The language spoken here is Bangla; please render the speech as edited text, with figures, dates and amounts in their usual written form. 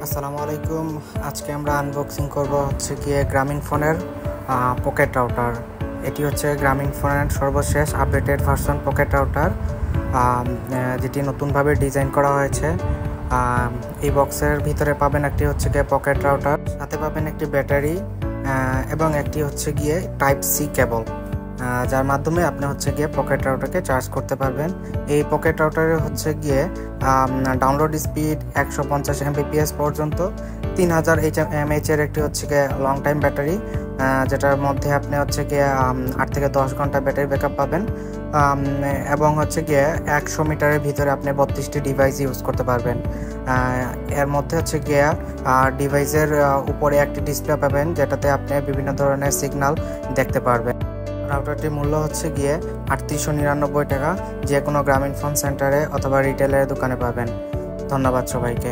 আসসালামু আলাইকুম। আজকে আমরা আনবক্সিং করব হচ্ছে গিয়ে গ্রামীণ ফোনের পকেট রাউটার। এটি হচ্ছে গ্রামীণ ফোনের সর্বশেষ আপডেটেড ভার্সন পকেট রাউটার, যেটি নতুনভাবে ডিজাইন করা হয়েছে। এই বক্সের ভিতরে পাবেন একটি হচ্ছে গিয়ে পকেট রাউটার, সাথে পাবেন একটি ব্যাটারি এবং একটি হচ্ছে গিয়ে টাইপ সি কেবল, যার মাধ্যমে আপনি হচ্ছে গিয়ে পকেট রাউটারকে চার্জ করতে পারবেন। এই পকেট রাউটারে হচ্ছে গিয়ে ডাউনলোড স্পিড 150 Mbps পর্যন্ত, 3000 mAh এর একটি হচ্ছে গিয়ে লং টাইম ব্যাটারি, যেটার মধ্যে আপনি হচ্ছে গিয়ে 8 থেকে 10 ঘন্টা ব্যাটারি ব্যাকআপ পাবেন, এবং হচ্ছে গিয়ে 100 মিটারের ভিতরে আপনি 32টি ডিভাইস ইউজ করতে পারবেন। এর মধ্যে হচ্ছে গিয়ে ডিভাইসের উপরে একটি ডিসপ্লে পাবেন, যেটাতে আপনি বিভিন্ন ধরনের সিগন্যাল দেখতে পারবেন। রাউটারটির মূল্য হচ্ছে গিয়ে 3899 টাকা। যে কোনো গ্রামীণ ফোন সেন্টারে অথবা রিটেলের দোকানে পাবেন। ধন্যবাদ সবাইকে।